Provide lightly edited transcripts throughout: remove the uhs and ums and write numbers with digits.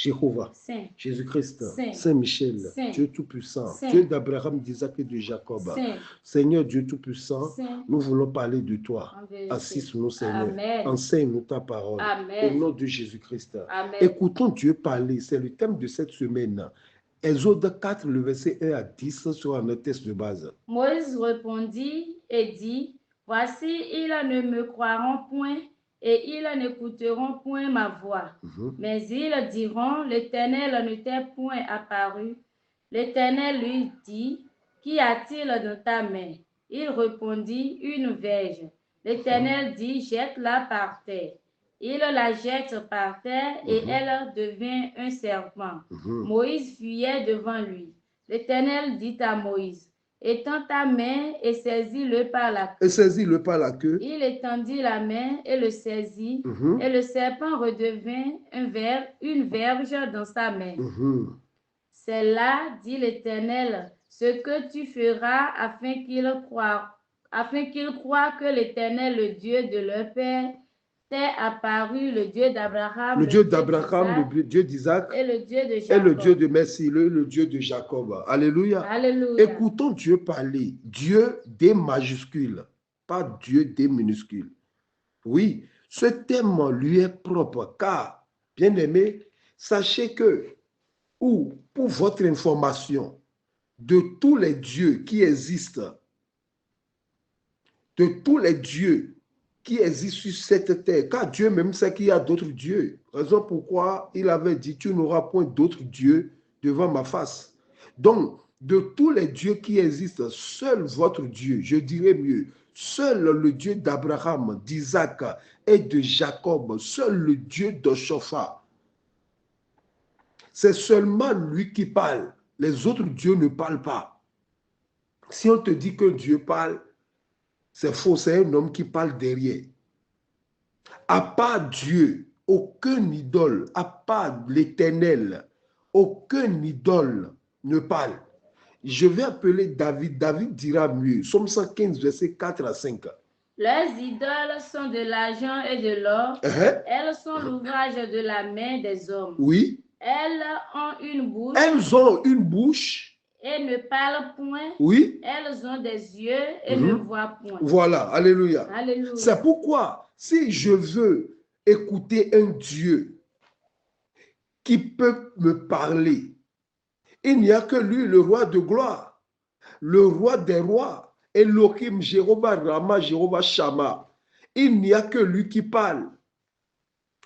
Jéhovah, Saint, Jésus-Christ, Saint, Saint-Michel, Saint, Dieu Tout-Puissant, Saint, Dieu d'Abraham, d'Isaac et de Jacob. Saint, Seigneur Dieu Tout-Puissant, Saint, nous voulons parler de toi. en vérité. Assiste-nous, Seigneur. Amen. Enseigne-nous ta parole. Amen. Au nom de Jésus-Christ. Amen. Écoutons Dieu parler. C'est le thème de cette semaine. Exode 4, le verset 1 à 10 sur notre texte de base. Moïse répondit et dit, voici, ils ne me croiront point et ils n'écouteront point ma voix. Mais ils diront, l'Éternel ne t'est point apparu. L'Éternel lui dit, qu'y a-t-il dans ta main? Il répondit, une verge. L'Éternel dit, jette-la par terre. Il la jette par terre et elle devient un serpent. Moïse fuyait devant lui. L'Éternel dit à Moïse, étends ta main et saisis-le par la queue. Et saisis-le par la queue. Il étendit la main et le saisit, et le serpent redevint une verge dans sa main. C'est là, dit l'Éternel, ce que tu feras afin qu'ils croient que l'Éternel, le Dieu de leur père, t'est apparu, le Dieu d'Abraham, le Dieu d'Abraham, le Dieu d'Isaac et le Dieu de Jacob. Et le Dieu de merci, le Dieu de Jacob. Alléluia. Alléluia. Écoutons Dieu parler. Dieu des majuscules, pas Dieu des minuscules. Oui, ce thème lui est propre, car, bien aimé, sachez que, ou pour votre information, de tous les dieux qui existent, qui existent sur cette terre, car Dieu même sait qu'il y a d'autres dieux. Raison pourquoi il avait dit, tu n'auras point d'autres dieux devant ma face. Donc, de tous les dieux qui existent, seul votre Dieu, je dirais mieux, seul le Dieu d'Abraham, d'Isaac et de Jacob, seul le Dieu de Shopha, c'est seulement lui qui parle. Les autres dieux ne parlent pas. Si on te dit que Dieu parle, c'est faux, c'est un homme qui parle derrière. À part Dieu, aucun idole, à part l'Éternel, aucun idole ne parle. Je vais appeler David, David dira mieux. Somme 115, versets 4 à 5. Leurs idoles sont de l'argent et de l'or. Elles sont l'ouvrage de la main des hommes. Oui. Elles ont une bouche. Elles ont une bouche. Et ne parlent point. Oui. Elles ont des yeux et ne voient point. Voilà, alléluia. Alléluia. C'est pourquoi, si je veux écouter un Dieu qui peut me parler, il n'y a que lui, le roi de gloire, le roi des rois, Elohim, Jéhovah, Rama, Jéhovah, Shama. Il n'y a que lui qui parle.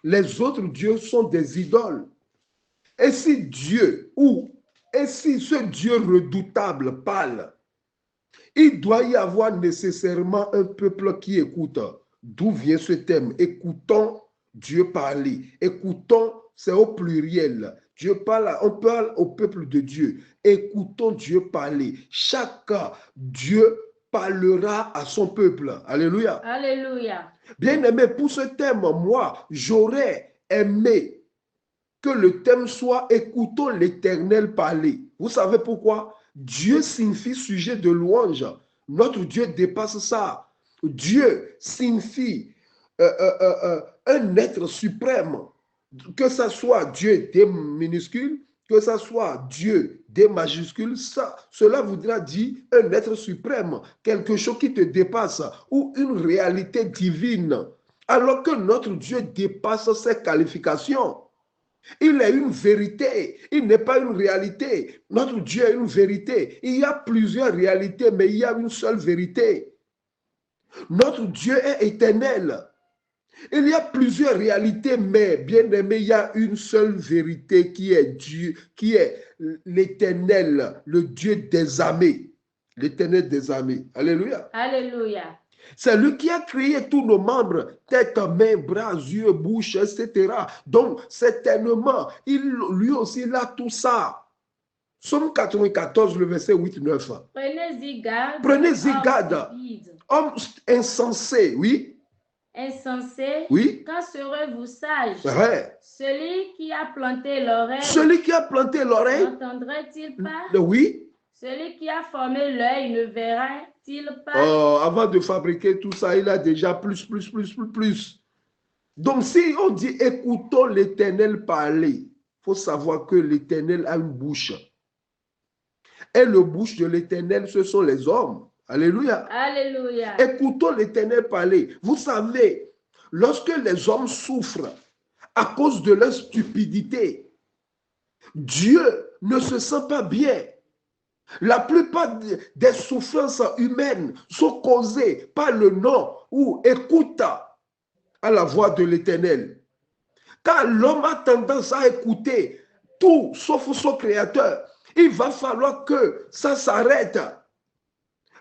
Les autres dieux sont des idoles. Et si Dieu, et si ce Dieu redoutable parle, il doit y avoir nécessairement un peuple qui écoute. D'où vient ce thème? Écoutons Dieu parler. Écoutons, c'est au pluriel. Dieu parle, on parle au peuple de Dieu. Écoutons Dieu parler. Chaque Dieu parlera à son peuple. Alléluia. Alléluia. Bien aimé, pour ce thème, moi, j'aurais aimé que le thème soit écoutons l'Éternel parler. Vous savez pourquoi? Dieu signifie sujet de louange. Notre Dieu dépasse ça. Dieu signifie un être suprême. Que ce soit Dieu des minuscules, que ce soit Dieu des majuscules, cela voudra dire un être suprême, quelque chose qui te dépasse ou une réalité divine. Alors que notre Dieu dépasse ses qualifications. Il est une vérité, il n'est pas une réalité. Notre Dieu est une vérité. Il y a plusieurs réalités, mais il y a une seule vérité. Notre Dieu est éternel. Il y a plusieurs réalités, mais bien aimé, il y a une seule vérité qui est Dieu, qui est l'Éternel, le Dieu des armées. L'Éternel des armées. Alléluia. Alléluia. C'est lui qui a créé tous nos membres, tête, main, bras, yeux, bouche, etc. Donc, certainement, lui aussi, il a tout ça. Somme 94, le verset 8-9. Prenez-y garde. Prenez-y garde. Homme insensé, oui. Insensé. Oui. Quand serez-vous sage? Ouais. Celui qui a planté l'oreille. Celui qui a planté l'oreille. N'entendrait-il pas? Oui. Celui qui a formé l'œil ne verra-t-il pas? Oh, avant de fabriquer tout ça, il a déjà plus. Donc, si on dit écoutons l'Éternel parler, faut savoir que l'Éternel a une bouche. Et le bouche de l'Éternel, ce sont les hommes. Alléluia. Alléluia. Écoutons l'Éternel parler. Vous savez, lorsque les hommes souffrent à cause de leur stupidité, Dieu ne se sent pas bien. La plupart des souffrances humaines sont causées par le non ou écoute à la voix de l'Éternel. Car l'homme a tendance à écouter tout sauf son Créateur. Il va falloir que ça s'arrête.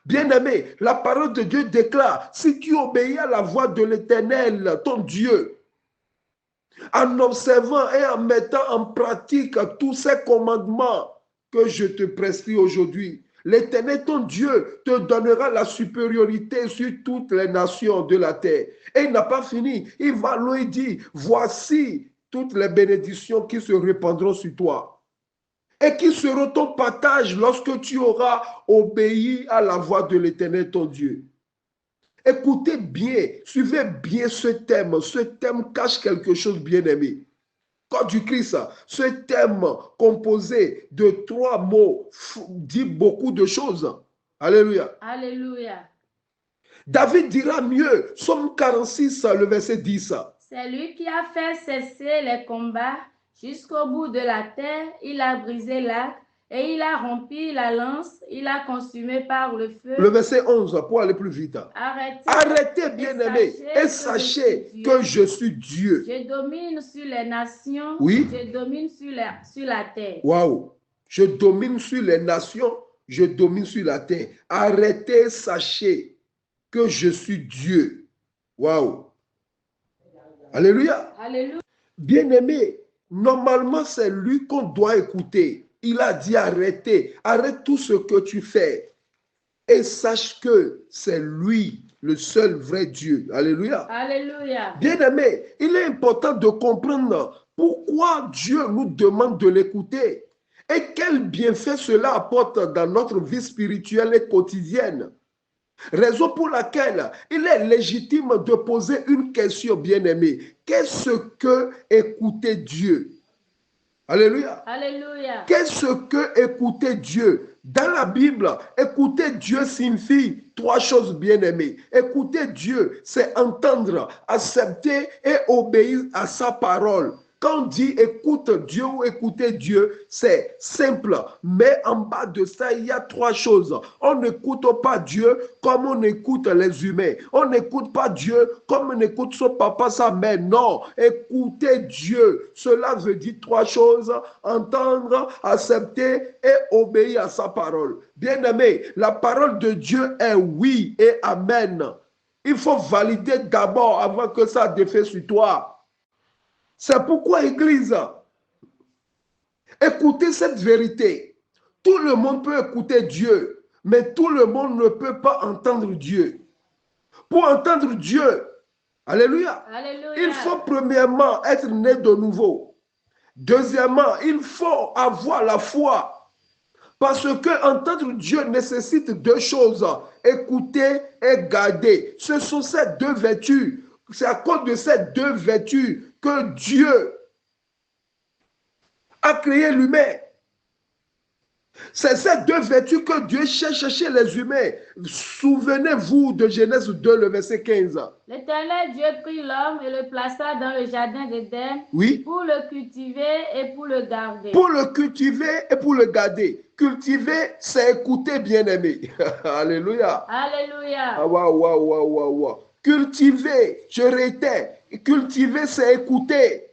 Bien-aimé, la parole de Dieu déclare, si tu obéis à la voix de l'Éternel, ton Dieu, en observant et en mettant en pratique tous ces commandements que je te prescris aujourd'hui, l'Éternel, ton Dieu, te donnera la supériorité sur toutes les nations de la terre. Et il n'a pas fini. Il va lui dire, voici toutes les bénédictions qui se répandront sur toi et qui seront ton partage lorsque tu auras obéi à la voix de l'Éternel, ton Dieu. Écoutez bien, suivez bien ce thème. Ce thème cache quelque chose, bien-aimé. Corps du Christ, ce thème composé de 3 mots dit beaucoup de choses. Alléluia. Alléluia. David dira mieux, Psaume 46, le verset 10. C'est lui qui a fait cesser les combats jusqu'au bout de la terre. Il a brisé l'arc et il a rompu la lance. Il a consumé par le feu. Le verset 11, pour aller plus vite. Arrêtez, bien-aimés, et sachez que je suis Dieu. Je domine sur les nations. Oui. Je domine sur la terre. Waouh. Je domine sur les nations. Je domine sur la terre. Arrêtez, sachez que je suis Dieu. Waouh. Alléluia. Alléluia. Bien-aimé, normalement, c'est lui qu'on doit écouter. Il a dit arrêtez. Arrête tout ce que tu fais. Et sache que c'est lui, le seul vrai Dieu. Alléluia. Alléluia. Bien-aimé, il est important de comprendre pourquoi Dieu nous demande de l'écouter et quel bienfait cela apporte dans notre vie spirituelle et quotidienne. Raison pour laquelle il est légitime de poser une question, bien-aimé. Qu'est-ce que écouter Dieu? Alléluia. Alléluia. Qu'est-ce que écouter Dieu? Dans la Bible, écouter Dieu signifie 3 choses, bien-aimées. Écouter Dieu, c'est entendre, accepter et obéir à sa parole. Quand on dit écoute Dieu ou écouter Dieu, c'est simple. Mais en bas de ça, il y a 3 choses. On n'écoute pas Dieu comme on écoute les humains. On n'écoute pas Dieu comme on écoute son papa, sa mère. Non, écouter Dieu, cela veut dire 3 choses. Entendre, accepter et obéir à sa parole. Bien-aimé, la parole de Dieu est oui et amen. Il faut valider d'abord avant que ça défasse sur toi. C'est pourquoi, Église, écoutez cette vérité. Tout le monde peut écouter Dieu, mais tout le monde ne peut pas entendre Dieu. Pour entendre Dieu, alléluia, Alléluia. il faut premièrement être né de nouveau. Deuxièmement, il faut avoir la foi. Parce que entendre Dieu nécessite 2 choses, écouter et garder. Ce sont ces 2 vertus. C'est à cause de ces 2 vertus que Dieu a créé l'humain. C'est ces 2 vertus que Dieu cherche chez les humains. Souvenez-vous de Genèse 2, le verset 15. L'Éternel Dieu prit l'homme et le plaça dans le jardin d'Éden, oui, pour le cultiver et pour le garder. Pour le cultiver et pour le garder. Cultiver, c'est écouter, bien-aimé. Alléluia. Alléluia. Ah, waouh, waouh, waouh, waouh, waouh. Cultiver, je répète, cultiver, c'est écouter.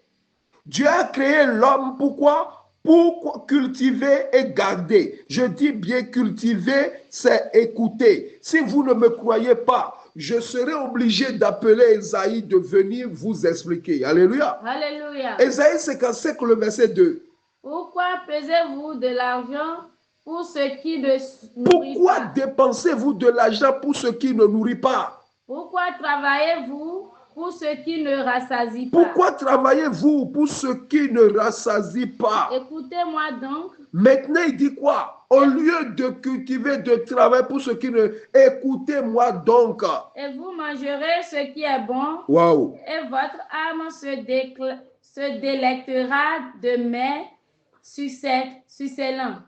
Dieu a créé l'homme, pourquoi? Pour cultiver et garder. Je dis bien cultiver, c'est écouter. Si vous ne me croyez pas, je serai obligé d'appeler Ésaïe de venir vous expliquer. Alléluia. Alléluia. Ésaïe 55, le verset 2. Pourquoi pesez-vous de l'argent pour ce qui ne nourrit Pourquoi pas? dépensez-vous de l'argent pour ce qui ne nourrit pas? Pourquoi travaillez-vous pour ce qui ne rassasie pas? Pourquoi travaillez-vous pour ce qui ne rassasie pas? Écoutez-moi donc. Maintenant, il dit quoi? Au lieu de cultiver, de travailler pour ce qui ne... Écoutez-moi donc. Et vous mangerez ce qui est bon. Waouh. Et votre âme se délectera de mets succulents.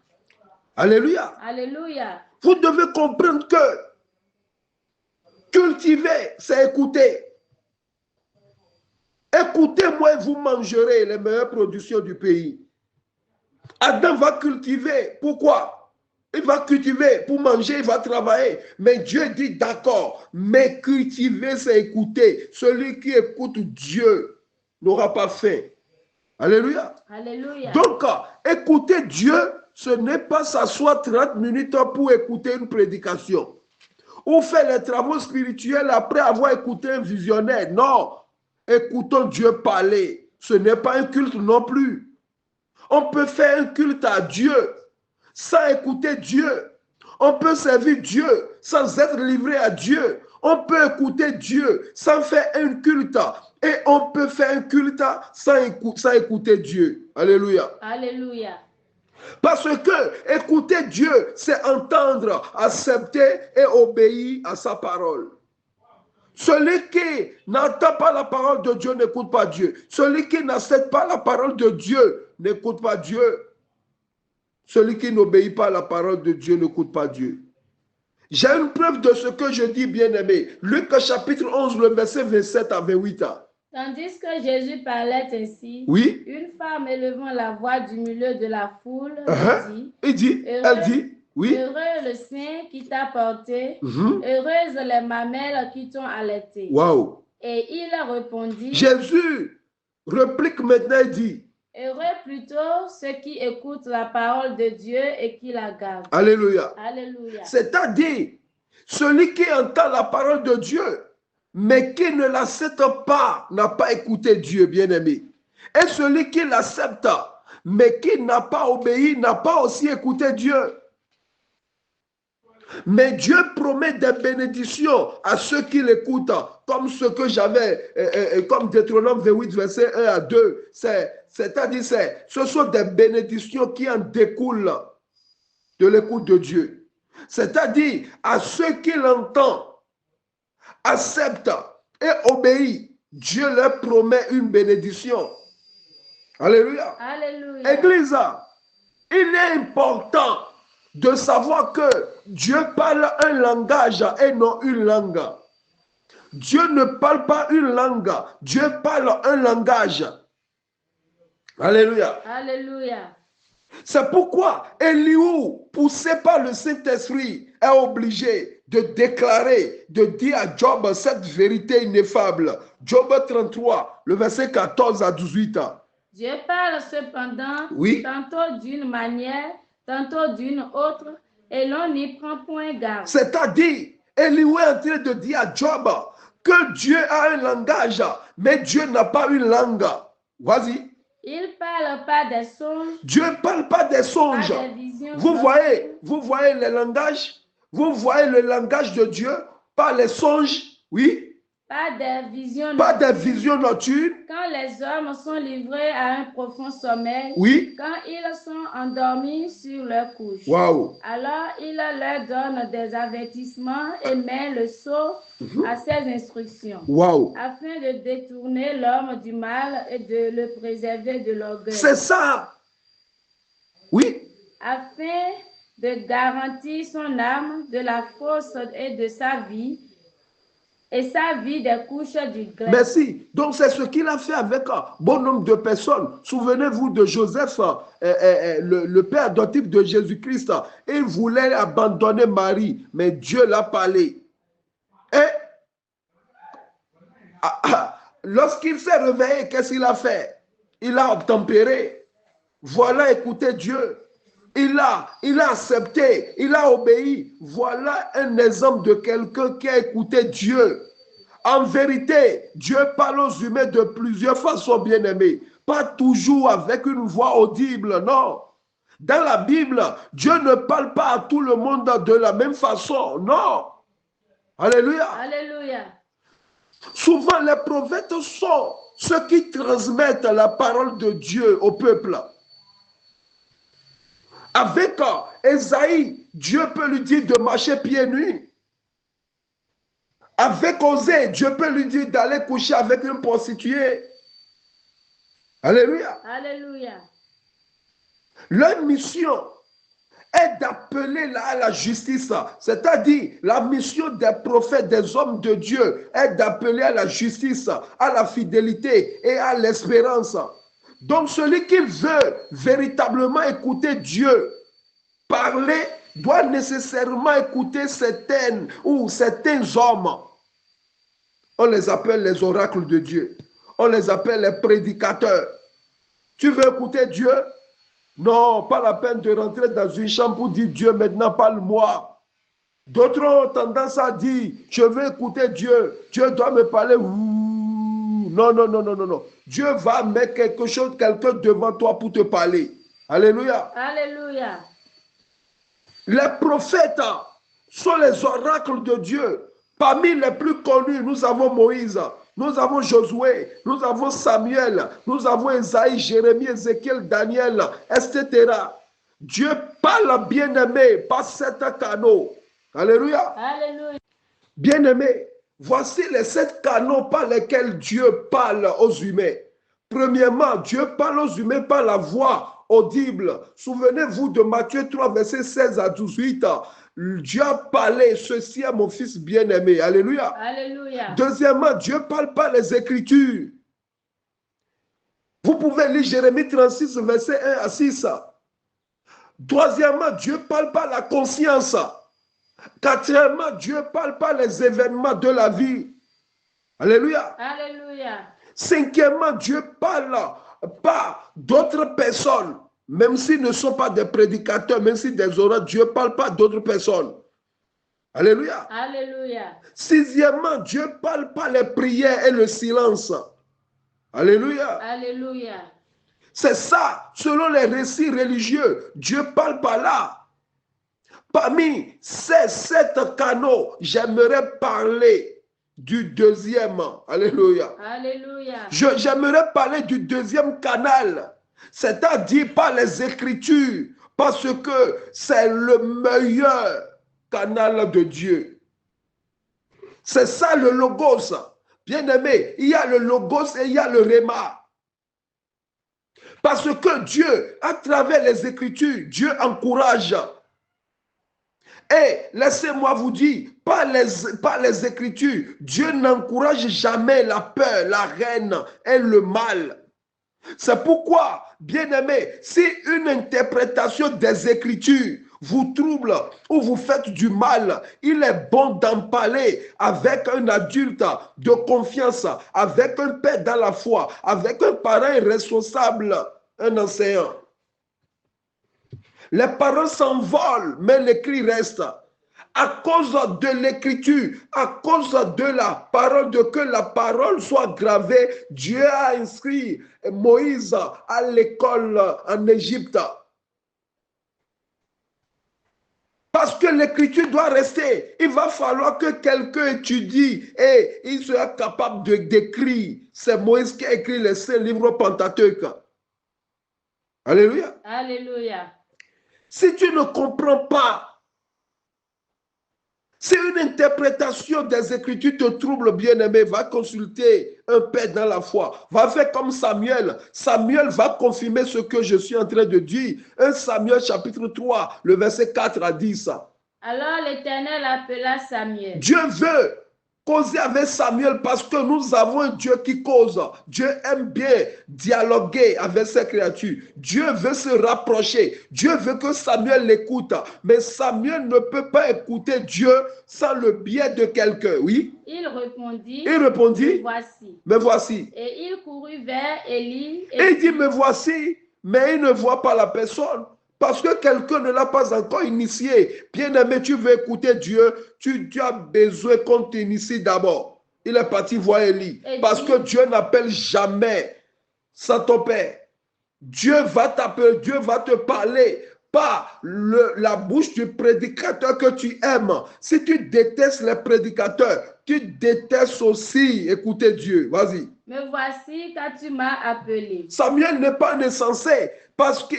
Alléluia. Alléluia. Vous devez comprendre que cultiver, c'est écouter. Écoutez-moi et vous mangerez les meilleures productions du pays. Adam va cultiver. Pourquoi? Il va cultiver pour manger, il va travailler. Mais Dieu dit d'accord, mais cultiver, c'est écouter. Celui qui écoute Dieu n'aura pas faim. Alléluia. Alléluia. Donc, écouter Dieu, ce n'est pas s'asseoir 30 minutes pour écouter une prédication. Ou faire les travaux spirituels après avoir écouté un visionnaire. Non, écoutons Dieu parler. Ce n'est pas un culte non plus. On peut faire un culte à Dieu sans écouter Dieu. On peut servir Dieu sans être livré à Dieu. On peut écouter Dieu sans faire un culte. Et on peut faire un culte sans écouter Dieu. Alléluia. Alléluia. Parce que écouter Dieu, c'est entendre, accepter et obéir à sa parole. Celui qui n'entend pas la parole de Dieu n'écoute pas Dieu. Celui qui n'accepte pas la parole de Dieu n'écoute pas Dieu. Celui qui n'obéit pas à la parole de Dieu n'écoute pas Dieu. J'ai une preuve de ce que je dis, bien-aimé. Luc chapitre 11, le verset 27 à 28. Tandis que Jésus parlait ainsi, oui, une femme élevant la voix du milieu de la foule elle dit, oui. Heureux le sein qui t'a porté, heureuses les mamelles qui t'ont allaité. Wow. Et il répondit, Jésus réplique maintenant et dit, heureux plutôt ceux qui écoutent la parole de Dieu et qui la gardent. Alléluia. Alléluia. C'est-à-dire, celui qui entend la parole de Dieu, mais qui ne l'accepte pas, n'a pas écouté Dieu, bien-aimé. Et celui qui l'accepte, mais qui n'a pas obéi, n'a pas aussi écouté Dieu. Mais Dieu promet des bénédictions à ceux qui l'écoutent, comme ce que j'avais, comme Deutéronome 28, verset 1 à 2. C'est-à-dire, ce sont des bénédictions qui en découlent de l'écoute de Dieu. C'est-à-dire, à ceux qui l'entendent, acceptent et obéissent, Dieu leur promet une bénédiction. Alléluia. Alléluia. Église, il est important de savoir que Dieu parle un langage et non une langue. Dieu ne parle pas une langue, Dieu parle un langage. Alléluia. Alléluia. C'est pourquoi Éliou, poussé par le Saint-Esprit, est obligé de déclarer, de dire à Job cette vérité ineffable. Job 33, le verset 14 à 18. Dieu parle cependant, oui, tantôt d'une manière, tantôt d'une autre, et l'on n'y prend point garde. C'est-à-dire, Éliou est en train de dire à Job que Dieu a un langage, mais Dieu n'a pas une langue. Vas-y. Il ne parle pas des songes. Dieu ne parle pas des songes. Pas des visions. Vous voyez les langages? Vous voyez le langage de Dieu par les songes? Oui. Pas des visions. Pas des visions nocturnes. Quand les hommes sont livrés à un profond sommeil. Oui. Quand ils sont endormis sur leur couche. Wow. Alors il leur donne des avertissements et met le sceau à ses instructions. Wow. Afin de détourner l'homme du mal et de le préserver de l'orgueil. C'est ça. Oui. Afin de garantir son âme de la fausse et de sa vie. Et sa vie des couches du glaive. Merci. Donc, c'est ce qu'il a fait avec un bon nombre de personnes. Souvenez-vous de Joseph, le père adoptif de Jésus-Christ. Il voulait abandonner Marie, mais Dieu l'a parlé. Et lorsqu'il s'est réveillé, qu'est-ce qu'il a fait? Il a obtempéré. Voilà, écoutez Dieu. Il a accepté, il a obéi. Voilà un exemple de quelqu'un qui a écouté Dieu. En vérité, Dieu parle aux humains de plusieurs façons, bien-aimés. Pas toujours avec une voix audible, non. Dans la Bible, Dieu ne parle pas à tout le monde de la même façon, non. Alléluia. Alléluia. Souvent, les prophètes sont ceux qui transmettent la parole de Dieu au peuple. Avec Esaïe, Dieu peut lui dire de marcher pieds nus. Avec Osée, Dieu peut lui dire d'aller coucher avec une prostituée. Alléluia. Alléluia. Leur mission est d'appeler à la justice. C'est-à-dire, la mission des prophètes, des hommes de Dieu, est d'appeler à la justice, à la fidélité et à l'espérance. Donc, celui qui veut véritablement écouter Dieu parler doit nécessairement écouter certains hommes. On les appelle les oracles de Dieu. On les appelle les prédicateurs. Tu veux écouter Dieu? Non, pas la peine de rentrer dans une chambre pour dire Dieu, maintenant parle-moi. D'autres ont tendance à dire, je veux écouter Dieu. Dieu doit me parler. Non, non, non, non, non, non. Dieu va mettre quelqu'un devant toi pour te parler. Alléluia. Alléluia. Les prophètes sont les oracles de Dieu. Parmi les plus connus, nous avons Moïse, nous avons Josué, nous avons Samuel, nous avons Esaïe, Jérémie, Ézéchiel, Daniel, etc. Dieu parle, bien-aimé, par sept canaux. Alléluia. Alléluia. Bien-aimé, voici les 7 canaux par lesquels Dieu parle aux humains. Premièrement, Dieu parle aux humains par la voix audible. Souvenez-vous de Matthieu 3, versets 16 à 18. Dieu a parlé, ceci à mon fils bien-aimé. Alléluia. Alléluia. Deuxièmement, Dieu parle par les Écritures. Vous pouvez lire Jérémie 36, verset 1 à 6. Troisièmement, Dieu parle par la conscience. Quatrièmement, Dieu parle par les événements de la vie. Alléluia. Alléluia. Cinquièmement, Dieu parle par d'autres personnes, même s'ils ne sont pas des prédicateurs, même si des oracles, Dieu parle par d'autres personnes. Alléluia. Alléluia. Sixièmement, Dieu parle par les prières et le silence. Alléluia. Alléluia. C'est ça, selon les récits religieux, Dieu parle par là. Parmi ces 7 canaux, j'aimerais parler du deuxième. Alléluia. Alléluia. J'aimerais parler du deuxième canal, c'est-à-dire par les Écritures, parce que c'est le meilleur canal de Dieu. C'est ça le logos. Bien-aimé, il y a le logos et il y a le réma. Parce que Dieu, à travers les Écritures, Dieu encourage. Et laissez-moi vous dire, par les Écritures, Dieu n'encourage jamais la peur, la haine et le mal. C'est pourquoi, bien-aimé, si une interprétation des Écritures vous trouble ou vous faites du mal, il est bon d'en parler avec un adulte de confiance, avec un père dans la foi, avec un parent responsable, un enseignant. Les paroles s'envolent, mais l'écrit reste. À cause de l'écriture, à cause de la parole, de que la parole soit gravée, Dieu a inscrit Moïse à l'école en Égypte. Parce que l'écriture doit rester. Il va falloir que quelqu'un étudie et il sera capable d'écrire. C'est Moïse qui a écrit les 5 livres Pentateuque. Alléluia. Alléluia. Si tu ne comprends pas, si une interprétation des Écritures te trouble, bien-aimé, va consulter un père dans la foi. Va faire comme Samuel. Samuel va confirmer ce que je suis en train de dire. 1 Samuel chapitre 3, le verset 4 à 10. Alors l'Éternel appela Samuel. Dieu veut causer avec Samuel parce que nous avons un Dieu qui cause. Dieu aime bien dialoguer avec ses créatures. Dieu veut se rapprocher. Dieu veut que Samuel l'écoute. Mais Samuel ne peut pas écouter Dieu sans le biais de quelqu'un. Oui? Il répondit. Me voici. Me voici. Et il courut vers Élie. Et il dit, me voici. Mais il ne voit pas la personne. Parce que quelqu'un ne l'a pas encore initié. Bien-aimé, tu veux écouter Dieu, tu as besoin qu'on t'initie d'abord. Il est parti voir Élie. Parce que Dieu n'appelle jamais sans ton père. Dieu va t'appeler, Dieu va te parler par la bouche du prédicateur que tu aimes. Si tu détestes les prédicateurs, tu détestes aussi écouter Dieu. Vas-y. me voici car tu m'as appelé. Samuel n'est pas insensé.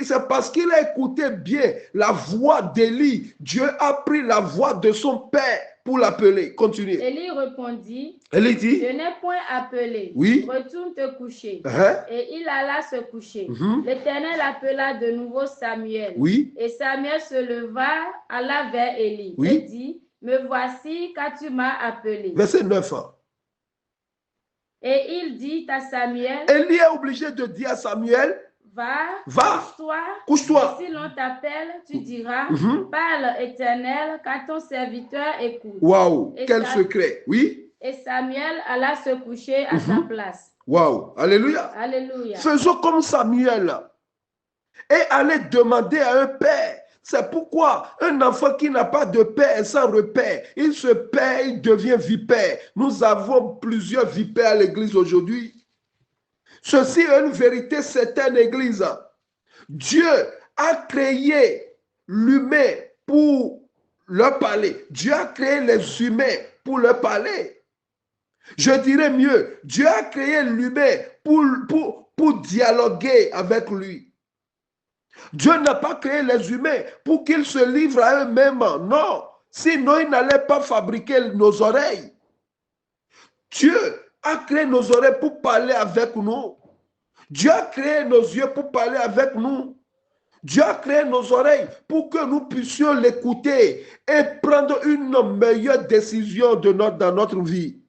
C'est parce qu'il a écouté bien la voix d'Élie. Dieu a pris la voix de son père pour l'appeler. Continuez. Élie répondit, Élie dit, je n'ai point appelé. Oui. Retourne te coucher. Hein? Et il alla se coucher. Mhm. L'Éternel appela de nouveau Samuel. Oui. Et Samuel se leva, alla vers Élie Oui. et dit, me voici car tu m'as appelé. Verset 9. Et il dit à Samuel, Élie est obligé de dire à Samuel, va, va, couche-toi. Et si l'on t'appelle, tu diras, Mhm. parle Éternel, car ton serviteur écoute. Waouh, Et quel secret. Oui. Et Samuel alla se coucher à sa place. Waouh, alléluia. Alléluia. Faisons comme Samuel et allez demander à un père. C'est pourquoi un enfant qui n'a pas de père est sans repère. Il se perd, il devient vipère. Nous avons plusieurs vipères à l'église aujourd'hui. Ceci est une vérité certaine, église. Dieu a créé l'humain pour leur parler. Dieu a créé les humains pour leur parler. Je dirais mieux, Dieu a créé l'humain pour dialoguer avec lui. Dieu n'a pas créé les humains pour qu'ils se livrent à eux-mêmes. Non, sinon il n'allait pas fabriquer nos oreilles. Dieu a créé nos oreilles pour parler avec nous. Dieu a créé nos yeux pour parler avec nous. Dieu a créé nos oreilles pour que nous puissions l'écouter et prendre une meilleure décision dans notre vie.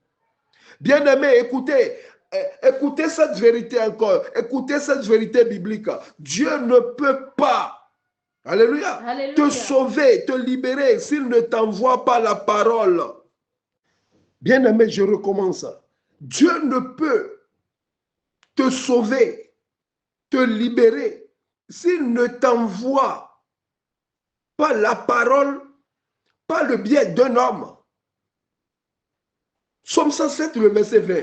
Bien-aimés, écoutez cette vérité encore. Écoutez cette vérité biblique. Dieu ne peut pas, alléluia, te sauver, te libérer s'il ne t'envoie pas la parole. Bien-aimé, je recommence. Dieu ne peut te sauver, te libérer s'il ne t'envoie pas la parole, pas le biais d'un homme. Psaume 107, le verset 20.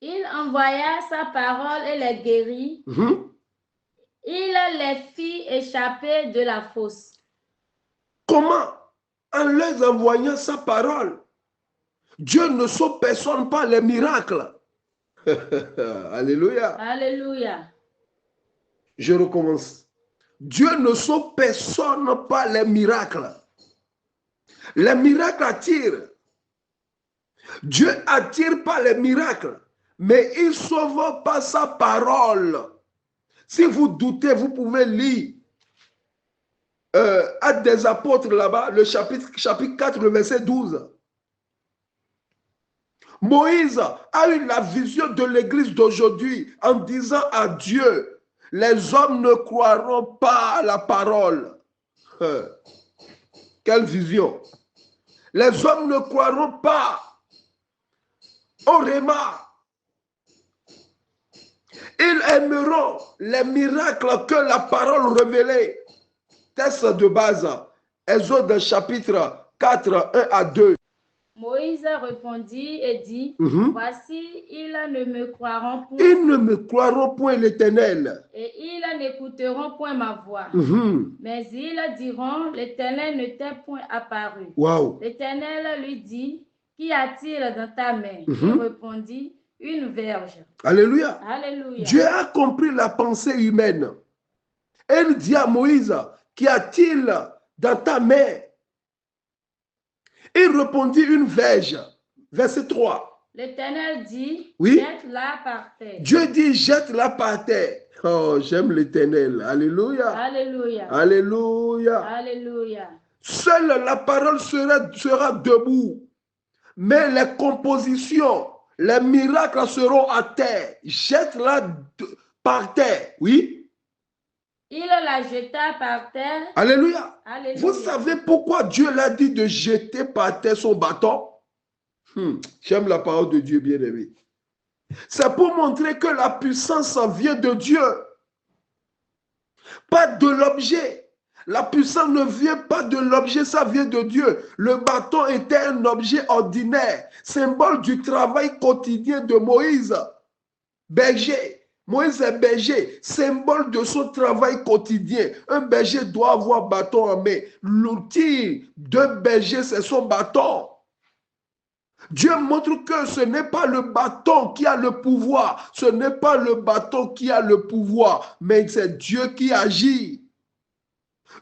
Il envoya sa parole et les guérit. Il les fit échapper de la fosse. Comment? En leur envoyant sa parole. Dieu ne sauve personne par les miracles. Alléluia. Alléluia. Je recommence. Dieu ne sauve personne par les miracles. Les miracles attirent. Dieu attire par les miracles, mais il sauve par sa parole. Si vous doutez, vous pouvez lire Actes des apôtres là-bas, le chapitre 4, le verset 12. Moïse a eu la vision de l'église d'aujourd'hui en disant à Dieu, les hommes ne croiront pas à la parole. Quelle vision! Les hommes ne croiront pas au réma. Ils aimeront les miracles que la parole révélait. Texte de base, Exode chapitre 4, 1 à 2. Moïse répondit et dit, voici, ils ne me croiront point. Ils ne me croiront point l'Éternel. Et ils n'écouteront point ma voix. Mais ils diront, l'Éternel ne t'est point apparu. Wow. L'Éternel lui dit, qu'y a-t-il dans ta main? Il répondit, une verge. Alléluia. Alléluia. Dieu a compris la pensée humaine. Elle dit à Moïse, qu'y a-t-il dans ta main? Il répondit, une verge. Verset 3. L'Éternel dit, oui? Jette-la par terre. Dieu dit, jette-la par terre. Oh, j'aime l'Éternel. Alléluia. Alléluia. Alléluia. Alléluia. Seule la parole sera debout. Mais les compositions, les miracles seront à terre. Jette-la par terre. Oui? Il la jeta par terre. Alléluia. Alléluia. Vous savez pourquoi Dieu l'a dit de jeter par terre son bâton? J'aime la parole de Dieu, bien-aimé. C'est pour montrer que la puissance vient de Dieu, pas de l'objet. La puissance ne vient pas de l'objet, ça vient de Dieu. Le bâton était un objet ordinaire, symbole du travail quotidien de Moïse. Berger. Moïse est berger, symbole de son travail quotidien. Un berger doit avoir bâton en main. L'outil d'un berger, c'est son bâton. Dieu montre que ce n'est pas le bâton qui a le pouvoir. Ce n'est pas le bâton qui a le pouvoir, mais c'est Dieu qui agit.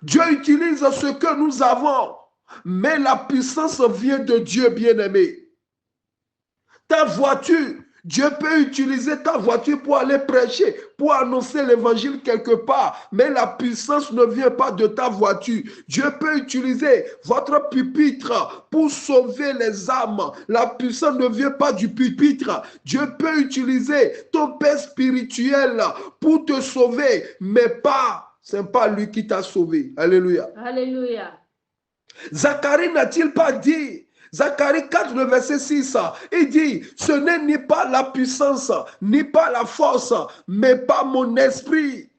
Dieu utilise ce que nous avons, mais la puissance vient de Dieu, bien-aimé. Ta voiture, Dieu peut utiliser ta voiture pour aller prêcher, pour annoncer l'évangile quelque part, mais la puissance ne vient pas de ta voiture. Dieu peut utiliser votre pupitre pour sauver les âmes. La puissance ne vient pas du pupitre. Dieu peut utiliser ton père spirituel pour te sauver, mais ce n'est pas lui qui t'a sauvé. Alléluia. Alléluia. Zacharie n'a-t-il pas dit, Zacharie 4, le verset 6, il dit, ce n'est ni pas la puissance, ni pas la force, mais pas mon esprit.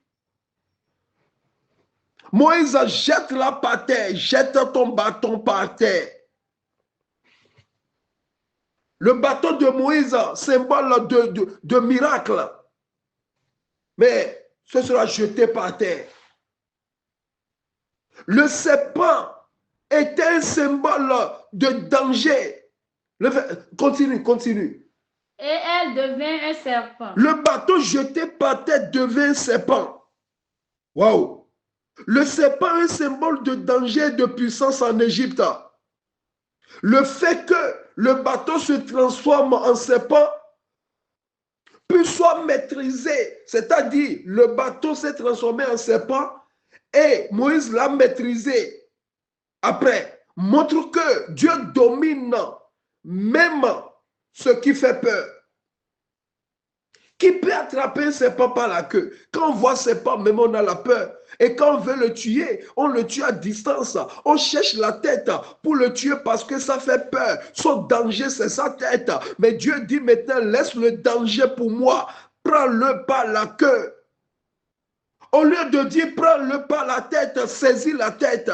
Moïse, jette-la par terre, jette ton bâton par terre. Le bâton de Moïse, symbole de miracle, mais ce sera jeté par terre. Le serpent était un symbole de danger. Continue. Et elle devint un serpent. Le bâton jeté par terre devint un serpent. Waouh! Le serpent est un symbole de danger et de puissance en Égypte. Le fait que le bâton se transforme en serpent puis soit maîtrisé, c'est-à-dire le bâton s'est transformé en serpent et Moïse l'a maîtrisé. Après, montre que Dieu domine même ce qui fait peur. Qui peut attraper un serpent par la queue? Quand on voit un serpent, même on a la peur. Et quand on veut le tuer, on le tue à distance. On cherche la tête pour le tuer parce que ça fait peur. Son danger, c'est sa tête. Mais Dieu dit maintenant, laisse le danger pour moi. Prends-le par la queue. Au lieu de dire, prends-le par la tête, saisis la tête.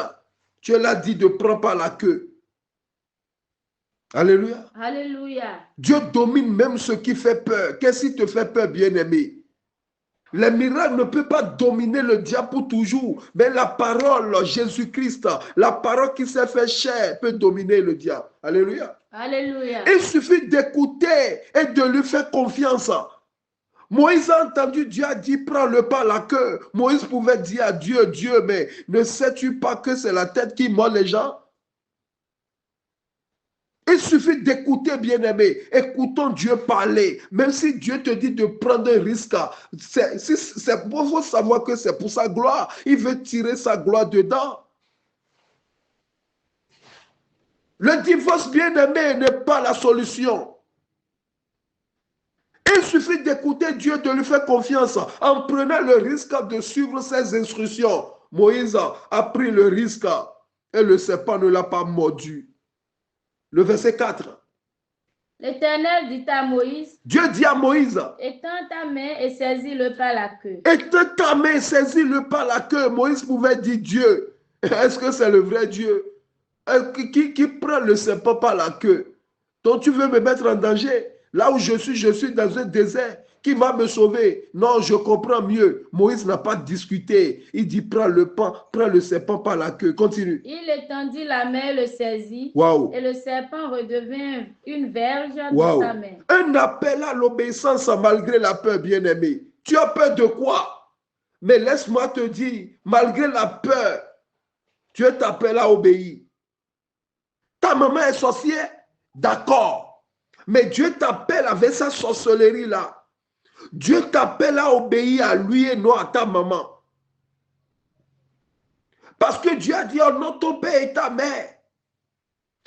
Dieu l'a dit de prendre par la queue. Alléluia. Alléluia. Dieu domine même ce qui fait peur. Qu'est-ce qui te fait peur, bien-aimé? Les miracles ne peuvent pas dominer le diable pour toujours. Mais la parole, Jésus-Christ, la parole qui s'est fait chair peut dominer le diable. Alléluia. Alléluia. Il suffit d'écouter et de lui faire confiance. Moïse a entendu, Dieu a dit, prends-le par la queue. Moïse pouvait dire à Dieu, Dieu, mais ne sais-tu pas que c'est la tête qui mord les gens? Il suffit d'écouter, bien-aimé. Écoutons Dieu parler. Même si Dieu te dit de prendre un risque, il faut savoir que c'est pour sa gloire. Il veut tirer sa gloire dedans. Le divorce, bien-aimé, n'est pas la solution. Il suffit d'écouter Dieu, de lui faire confiance en prenant le risque de suivre ses instructions. Moïse a pris le risque et le serpent ne l'a pas mordu. Le verset 4. L'Éternel dit à Moïse, Dieu dit à Moïse, étends ta main et saisis-le par la queue. Étends ta main, saisis-le par la queue. Moïse pouvait dire Dieu. Est-ce que c'est le vrai Dieu? Qui prend le serpent par la queue? Donc tu veux me mettre en danger? Là où je suis dans un désert. Qui va me sauver? Non, je comprends mieux. Moïse n'a pas discuté. Il dit, prends le serpent par la queue. Continue. Il étendit la main, le saisit. Wow. Et le serpent redevint une verge Wow. dans sa main. Un appel à l'obéissance malgré la peur, bien-aimé. Tu as peur de quoi? Mais laisse-moi te dire, malgré la peur, Dieu t'appelle à obéir. Ta maman est sorcière? D'accord. Mais Dieu t'appelle avec sa sorcellerie-là. Dieu t'appelle à obéir à lui et non à ta maman. Parce que Dieu a dit, honore ton père et ta mère.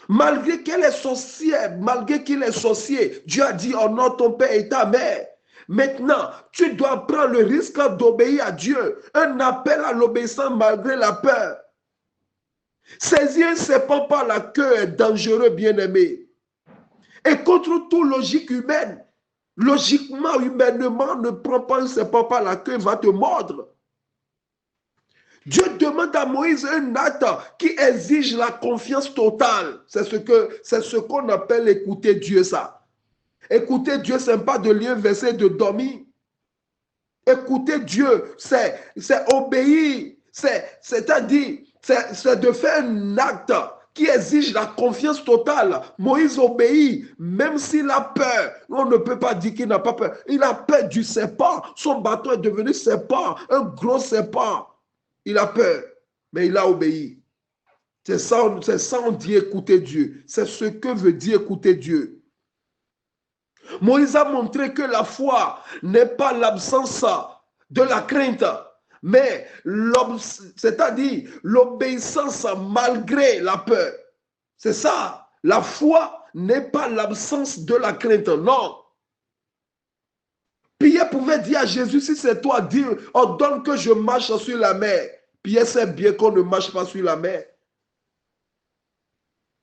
Malgré qu'elle est sorcière, malgré qu'il est sorcier, Dieu a dit, honore ton père et ta mère. Maintenant, tu dois prendre le risque d'obéir à Dieu. Un appel à l'obéissance malgré la peur. Saisir un serpent par la queue est dangereux, bien-aimé. Et contre toute logique humaine, logiquement, humainement, ne prends pas un serpent par la queue, il va te mordre. Dieu demande à Moïse un acte qui exige la confiance totale. C'est ce qu'on appelle écouter Dieu, ça. Écouter Dieu, ce n'est pas de lire un verset de dormir. Écouter Dieu, c'est obéir. C'est-à-dire, c'est de faire un acte qui exige la confiance totale. Moïse obéit, même s'il a peur. On ne peut pas dire qu'il n'a pas peur. Il a peur du serpent. Son bâton est devenu serpent, un gros serpent. Il a peur, mais il a obéi. C'est ça, on dit écouter Dieu. C'est ce que veut dire écouter Dieu. Moïse a montré que la foi n'est pas l'absence de la crainte, mais c'est-à-dire l'obéissance malgré la peur. C'est ça. La foi n'est pas l'absence de la crainte, non. Pierre pouvait dire à Jésus, si c'est toi, dire, ordonne que je marche sur la mer. Pierre sait bien qu'on ne marche pas sur la mer.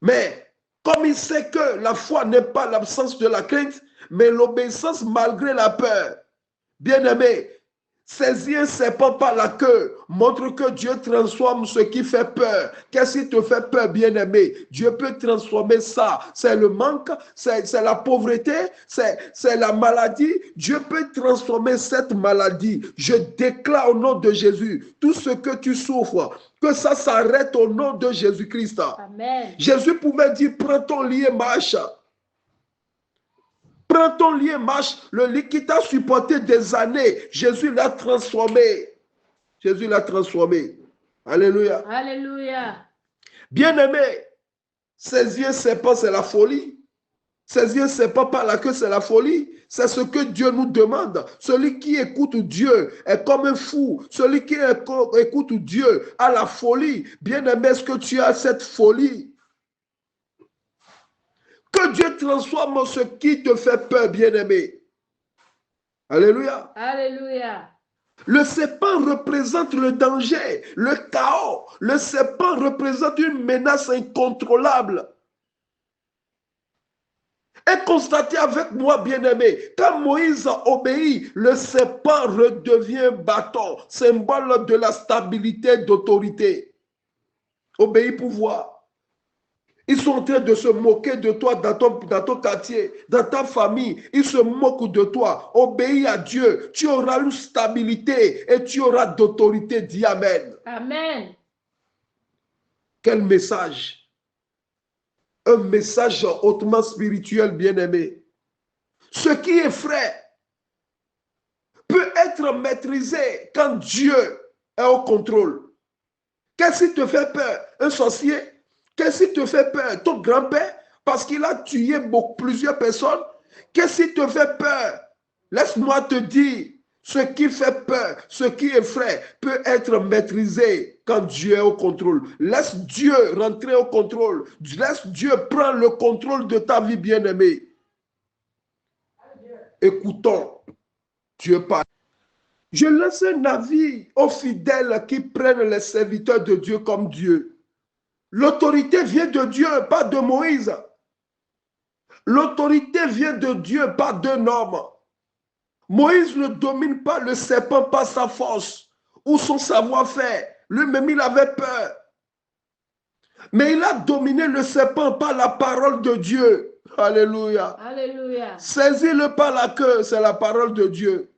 Mais comme il sait que la foi n'est pas l'absence de la crainte, mais l'obéissance malgré la peur. Bien-aimé, saisir un serpent par la queue montre que Dieu transforme ce qui fait peur. Qu'est-ce qui te fait peur, bien-aimé? Dieu peut transformer ça. C'est le manque, c'est la pauvreté, c'est la maladie. Dieu peut transformer cette maladie. Je déclare au nom de Jésus, tout ce que tu souffres, que ça s'arrête au nom de Jésus-Christ. Amen. Jésus pouvait dire, prends ton lit et marche. Prends ton lit et marche. Le lit qui t'a supporté des années, Jésus l'a transformé. Jésus l'a transformé. Alléluia. Alléluia. Bien-aimé, saisir un serpent, c'est la folie. Saisir un serpent par la queue, c'est la folie. C'est ce que Dieu nous demande. Celui qui écoute Dieu est comme un fou. Celui qui écoute Dieu a la folie. Bien-aimé, est-ce que tu as cette folie? Que Dieu transforme ce qui te fait peur, bien-aimé. Alléluia. Alléluia. Le serpent représente le danger, le chaos. Le serpent représente une menace incontrôlable. Et constatez avec moi, bien-aimé, quand Moïse obéit, le serpent redevient bâton, symbole de la stabilité et d'autorité. Obéis pour voir. Ils sont en train de se moquer de toi dans ton quartier, dans ta famille. Ils se moquent de toi. Obéis à Dieu. Tu auras une stabilité et tu auras d'autorité. Dis Amen. Amen. Quel message. Un message hautement spirituel, bien-aimé. Ce qui effraie peut être maîtrisé quand Dieu est au contrôle. Qu'est-ce qui te fait peur? Un sorcier? Qu'est-ce qui te fait peur? Ton grand-père, parce qu'il a tué plusieurs personnes. Qu'est-ce qui te fait peur? Laisse-moi te dire, ce qui fait peur, ce qui effraie, peut être maîtrisé quand Dieu est au contrôle. Laisse Dieu rentrer au contrôle. Laisse Dieu prendre le contrôle de ta vie, bien-aimée. Écoutons Dieu parle. Je laisse un avis aux fidèles qui prennent les serviteurs de Dieu comme Dieu. L'autorité vient de Dieu, pas de Moïse. L'autorité vient de Dieu, pas d'un homme. Moïse ne domine pas le serpent par sa force ou son savoir-faire. Lui-même, il avait peur. Mais il a dominé le serpent par la parole de Dieu. Alléluia. Alléluia. Saisis-le par la queue, c'est la parole de Dieu.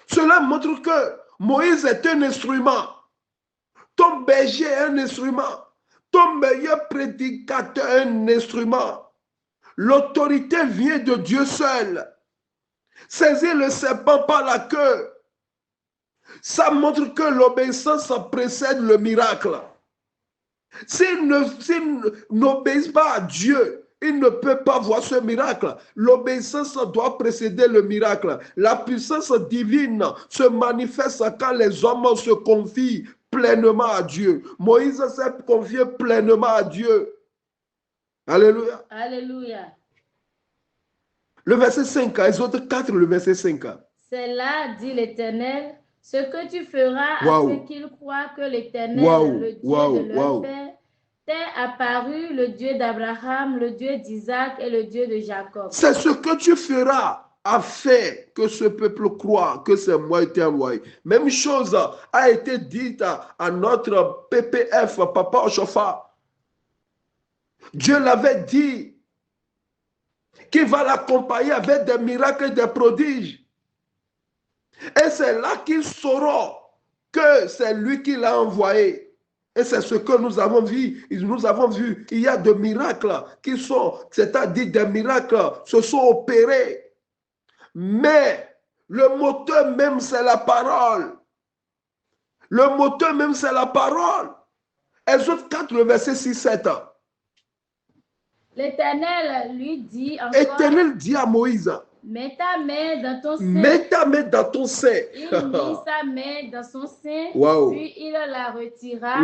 Cela montre que Moïse est un instrument. Ton berger est un instrument. Ton meilleur prédicateur est un instrument. L'autorité vient de Dieu seul. Saisir le serpent par la queue, ça montre que l'obéissance précède le miracle. S'il n'obéissent pas à Dieu, il ne peut pas voir ce miracle. L'obéissance doit précéder le miracle. La puissance divine se manifeste quand les hommes se confient pleinement à Dieu. Moïse s'est confié pleinement à Dieu. Alléluia. Alléluia. Le verset 5, Exode 4, le verset 5. C'est là, dit l'Éternel, ce que tu feras Wow. à ceux qui croient que l'Éternel, Wow. le Dieu Wow. de leur Wow. père, t'est apparu, le Dieu d'Abraham, le Dieu d'Isaac et le Dieu de Jacob. C'est ce que tu feras afin que ce peuple croit que c'est moi qui t'ai envoyé. Même chose a été dite à notre PPF, Papa Ochofa. Dieu l'avait dit qu'il va l'accompagner avec des miracles et des prodiges. Et c'est là qu'ils sauront que c'est lui qui l'a envoyé. Et c'est ce que nous avons vu. Nous avons vu, il y a des miracles qui sont, c'est-à-dire des miracles se sont opérés. Mais le moteur même, c'est la parole. Le moteur même, c'est la parole. Exode 4, le verset 6-7. L'Éternel lui dit encore, Éternel dit à Moïse, mets ta main dans ton sein. mets ta main dans ton sein. Il mit sa main dans son sein, Wow. puis il la retira,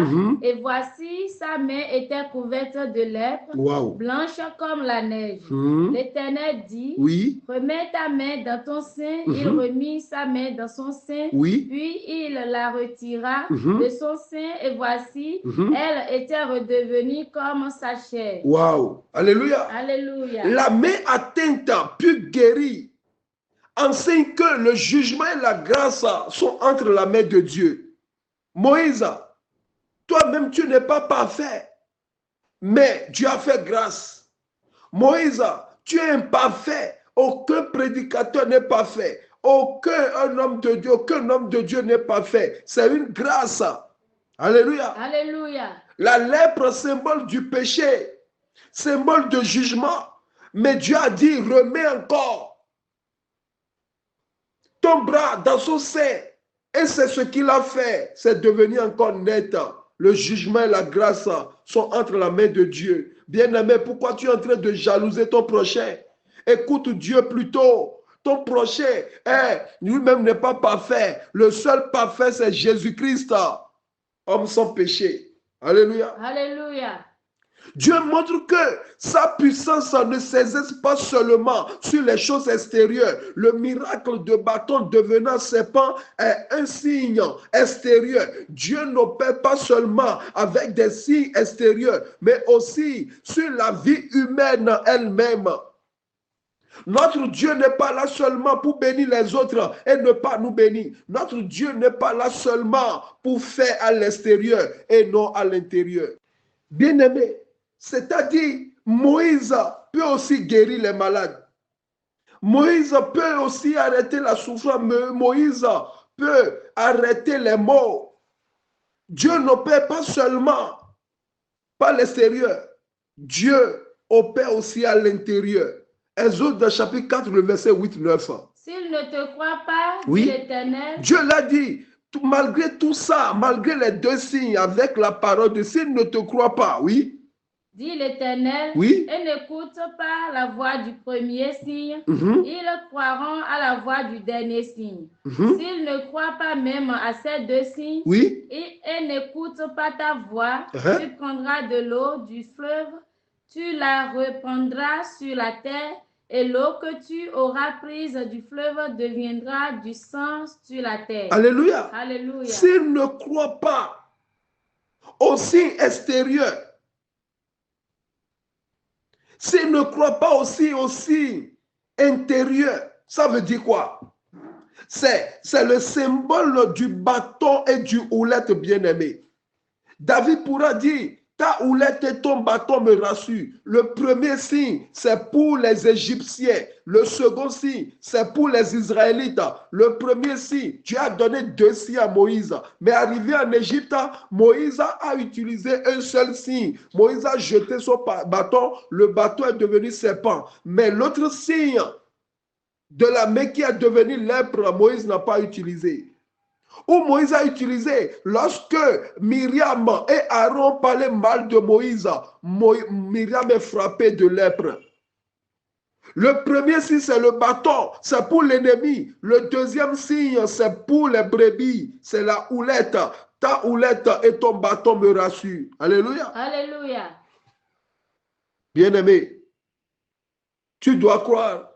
et voici sa main était couverte de lèpre, Wow. blanche comme la neige. L'Éternel dit, Oui. remets ta main dans ton sein. Il remit sa main dans son sein, Oui. puis il la retira de son sein, et voici, elle était redevenue comme sa chair. Wow. Alléluia. Alléluia. La main atteinte puis guérie enseigne que le jugement et la grâce sont entre la main de Dieu. Moïse, toi-même tu n'es pas parfait, mais Dieu a fait grâce. Moïse, tu es imparfait, aucun prédicateur n'est parfait, aucun homme de Dieu n'est parfait. C'est une grâce. Alléluia. Alléluia. La lèpre, symbole du péché, symbole de jugement. Mais Dieu a dit, remets encore ton bras dans son sein. Et c'est ce qu'il a fait. C'est devenu encore net. Le jugement et la grâce sont entre la main de Dieu. Bien-aimé, pourquoi tu es en train de jalouser ton prochain? Écoute Dieu plutôt. Ton prochain, lui-même n'est pas parfait. Le seul parfait, c'est Jésus-Christ, homme sans péché. Alléluia. Alléluia. Dieu montre que sa puissance ne s'exerce pas seulement sur les choses extérieures. Le miracle de bâton devenant serpent est un signe extérieur. Dieu n'opère pas seulement avec des signes extérieurs, mais aussi sur la vie humaine elle-même. Notre Dieu n'est pas là seulement pour bénir les autres et ne pas nous bénir. Notre Dieu n'est pas là seulement pour faire à l'extérieur et non à l'intérieur. Bien-aimé, c'est-à-dire, Moïse peut aussi guérir les malades. Moïse peut aussi arrêter la souffrance. Moïse peut arrêter les morts. Dieu n'opère pas seulement par l'extérieur. Dieu opère aussi à l'intérieur. Exode chapitre 4, le verset 8-9. S'il ne te croit pas, oui, dit l'Éternel. Dieu l'a dit, malgré tout ça, malgré les deux signes, avec la parole de s'il ne te croit pas, oui. Dit l'Éternel, oui, et n'écoute pas la voix du premier signe, ils croiront à la voix du dernier signe. S'ils ne croient pas même à ces deux signes, oui, et n'écoutent pas ta voix, tu prendras de l'eau du fleuve, tu la répandras sur la terre, et l'eau que tu auras prise du fleuve deviendra du sang sur la terre. Alléluia. Alléluia. S'ils ne croient pas au signe extérieur, s'ils ne croient pas aussi au signe intérieur, ça veut dire quoi? C'est le symbole du bâton et du houlette bien-aimé. David pourra dire, ta houlette et ton bâton me rassurent. Le premier signe, c'est pour les Égyptiens. Le second signe, c'est pour les Israélites. Le premier signe, Dieu a donné deux signes à Moïse. Mais arrivé en Égypte, Moïse a utilisé un seul signe. Moïse a jeté son bâton, le bâton est devenu serpent. Mais l'autre signe de la main qui est devenu lèpre, Moïse n'a pas utilisé. Où Moïse a utilisé, lorsque Myriam et Aaron parlaient mal de Moïse, Myriam est frappée de lèpre. Le premier signe, c'est le bâton, c'est pour l'ennemi. Le deuxième signe, c'est pour les brebis, c'est la houlette. Ta houlette et ton bâton me rassurent. Alléluia. Alléluia. Bien-aimé, tu dois croire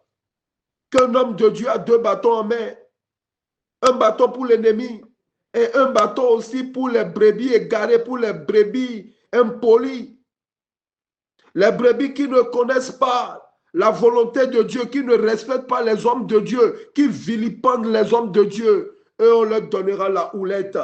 qu'un homme de Dieu a deux bâtons en main. Un bâton pour l'ennemi et un bâton aussi pour les brebis égarées, pour les brebis impolies. Les brebis qui ne connaissent pas la volonté de Dieu, qui ne respectent pas les hommes de Dieu, qui vilipendent les hommes de Dieu. Et on leur donnera la houlette.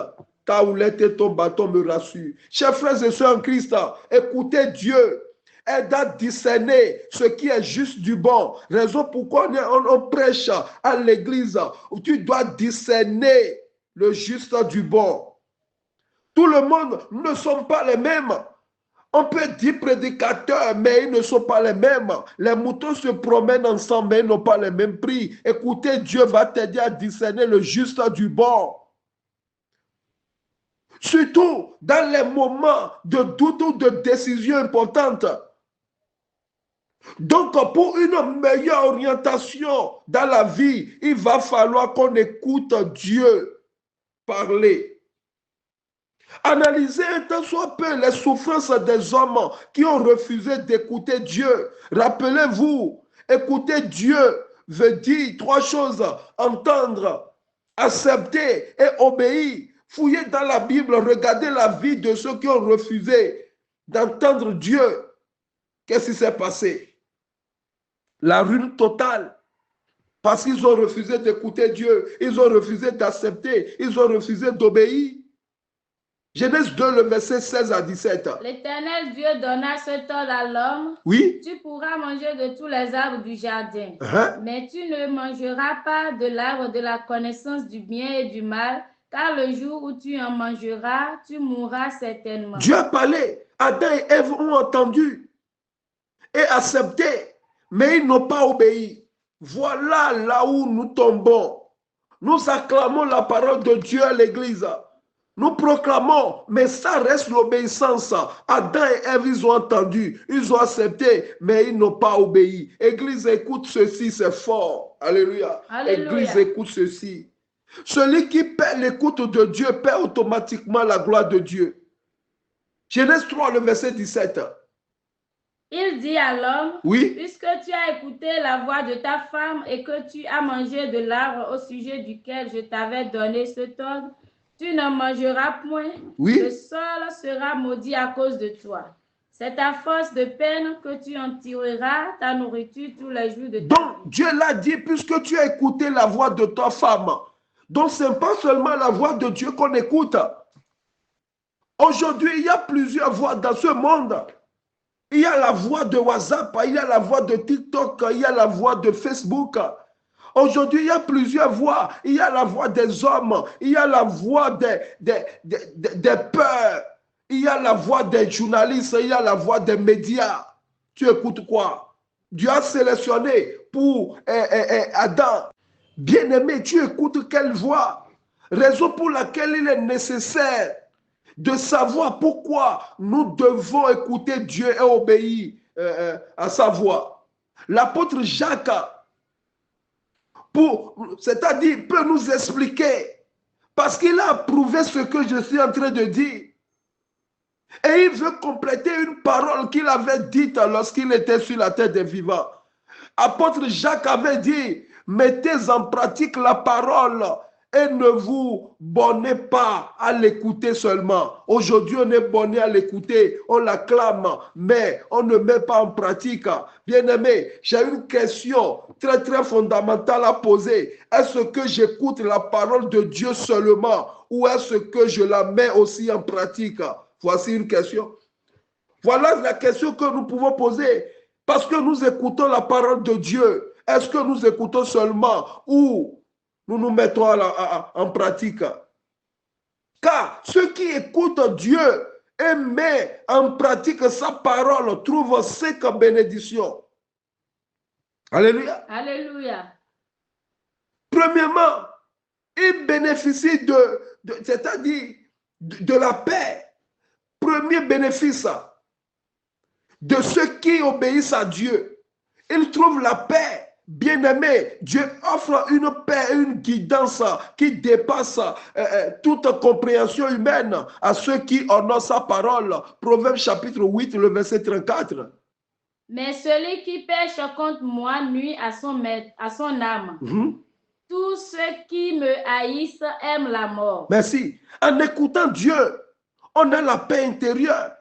Ta houlette et ton bâton me rassurent. Chers frères et sœurs en Christ, écoutez Dieu. Aide à discerner ce qui est juste du bon. Raison pourquoi on prêche à l'église où tu dois discerner le juste du bon. Tout le monde ne sont pas les mêmes. On peut dire prédicateurs, mais ils ne sont pas les mêmes. Les moutons se promènent ensemble, mais ils n'ont pas les mêmes prix. Écoutez, Dieu va t'aider à discerner le juste du bon. Surtout dans les moments de doute ou de décision importante. Donc, pour une meilleure orientation dans la vie, il va falloir qu'on écoute Dieu parler. Analysez un tant soit peu les souffrances des hommes qui ont refusé d'écouter Dieu. Rappelez-vous, écouter Dieu veut dire 3 choses: entendre, accepter et obéir. Fouillez dans la Bible, regardez la vie de ceux qui ont refusé d'entendre Dieu. Qu'est-ce qui s'est passé? La ruine totale. Parce qu'ils ont refusé d'écouter Dieu. Ils ont refusé d'accepter. Ils ont refusé d'obéir. Genèse 2, le verset 16 à 17. L'Éternel Dieu donna cet ordre à l'homme. Oui. Tu pourras manger de tous les arbres du jardin, mais tu ne mangeras pas de l'arbre de la connaissance du bien et du mal, car le jour où tu en mangeras, tu mourras certainement. Dieu a parlé. Adam et Ève ont entendu et accepté, mais ils n'ont pas obéi. Voilà là où nous tombons. Nous acclamons la parole de Dieu à l'église. Nous proclamons, mais ça reste l'obéissance. Adam et Ève, ils ont entendu, ils ont accepté, mais ils n'ont pas obéi. Église, écoute ceci, c'est fort. Alléluia. Alléluia. Église, écoute ceci. Celui qui perd l'écoute de Dieu perd automatiquement la gloire de Dieu. Genèse 3, le verset 17. Il dit à l'homme, oui, puisque tu as écouté la voix de ta femme et que tu as mangé de l'arbre au sujet duquel je t'avais donné cet ordre, tu n'en mangeras point, oui, le sol sera maudit à cause de toi. C'est à force de peine que tu en tireras ta nourriture tous les jours de ta vie. Donc, Dieu l'a dit, puisque tu as écouté la voix de ta femme. Donc, ce n'est pas seulement la voix de Dieu qu'on écoute. Aujourd'hui, il y a plusieurs voix dans ce monde. Il y a la voix de WhatsApp, il y a la voix de TikTok, il y a la voix de Facebook. Aujourd'hui, il y a plusieurs voix. Il y a la voix des hommes, il y a la voix des peurs, il y a la voix des journalistes, il y a la voix des médias. Tu écoutes quoi? Dieu a sélectionné pour Adam. Bien-aimé, tu écoutes quelle voix? Raison pour laquelle il est nécessaire de savoir pourquoi nous devons écouter Dieu et obéir à sa voix. L'apôtre Jacques, c'est-à-dire, peut nous expliquer, parce qu'il a approuvé ce que je suis en train de dire. Et il veut compléter une parole qu'il avait dite lorsqu'il était sur la terre des vivants. Apôtre Jacques avait dit, mettez en pratique la parole et ne vous bornez pas à l'écouter seulement. Aujourd'hui, on est borné à l'écouter, on l'acclame, mais on ne met pas en pratique. Bien-aimé, j'ai une question très très fondamentale à poser. Est-ce que j'écoute la parole de Dieu seulement ou est-ce que je la mets aussi en pratique? Voici une question. Voilà la question que nous pouvons poser. Parce que nous écoutons la parole de Dieu. Est-ce que nous écoutons seulement ou nous nous mettons en pratique? Car ceux qui écoutent Dieu et mettent en pratique sa parole trouvent 5 bénédictions. Alléluia. Alléluia. Premièrement, ils bénéficient c'est-à-dire de la paix. Premier bénéfice de ceux qui obéissent à Dieu. Ils trouvent la paix. Bien-aimé, Dieu offre une paix, une guidance qui dépasse toute compréhension humaine à ceux qui honorent sa parole. Proverbe chapitre 8, le verset 34. Mais celui qui pêche contre moi nuit à son âme. Tous ceux qui me haïssent aiment la mort. Merci. En écoutant Dieu, on a la paix intérieure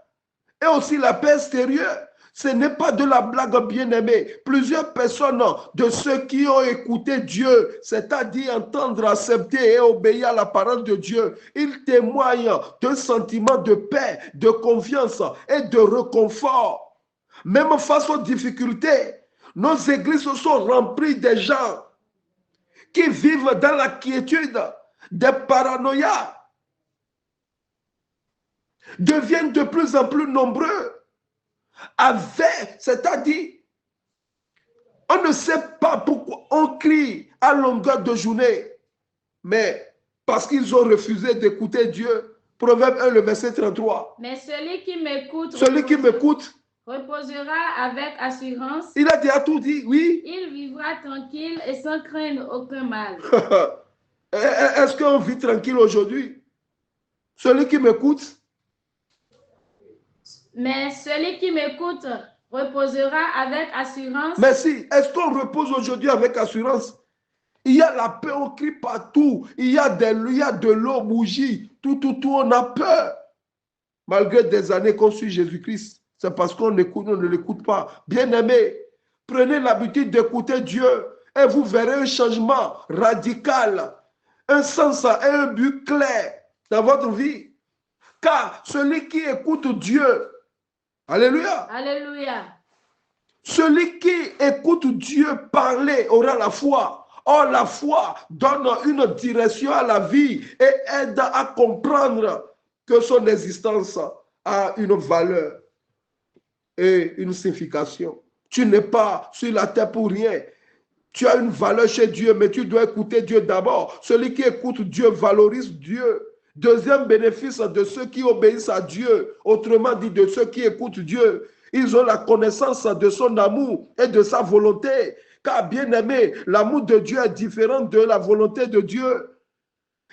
et aussi la paix extérieure. Ce n'est pas de la blague, bien-aimé. Plusieurs personnes de ceux qui ont écouté Dieu, c'est-à-dire entendre, accepter et obéir à la parole de Dieu, ils témoignent d'un sentiment de paix, de confiance et de réconfort. Même face aux difficultés, nos églises sont remplies de gens qui vivent dans la quiétude, des paranoïas. deviennent de plus en plus nombreux. C'est-à-dire, on ne sait pas pourquoi on crie à longueur de journée, mais parce qu'ils ont refusé d'écouter Dieu. Proverbe 1, le verset 33. Mais celui qui m'écoute reposera avec assurance. Il a déjà tout dit, oui. Il vivra tranquille et sans craindre aucun mal. Est-ce qu'on vit tranquille aujourd'hui? Celui qui m'écoute. Mais celui qui m'écoute reposera avec assurance. Merci. Est-ce qu'on repose aujourd'hui avec assurance? Il y a la peur, on crie partout. Il y a de l'eau, bougie. Tout, on a peur. Malgré des années qu'on suit Jésus-Christ. C'est parce qu'on ne l'écoute pas. Bien-aimés, prenez l'habitude d'écouter Dieu et vous verrez un changement radical, un sens et un but clair dans votre vie. Car celui qui écoute Dieu, alléluia, alléluia, celui qui écoute Dieu parler aura la foi. Or, la foi donne une direction à la vie et aide à comprendre que son existence a une valeur et une signification. Tu n'es pas sur la terre pour rien. Tu as une valeur chez Dieu, mais tu dois écouter Dieu d'abord. Celui qui écoute Dieu valorise Dieu. Deuxième bénéfice de ceux qui obéissent à Dieu, autrement dit de ceux qui écoutent Dieu, ils ont la connaissance de son amour et de sa volonté. Car bien aimé, l'amour de Dieu est différent de la volonté de Dieu.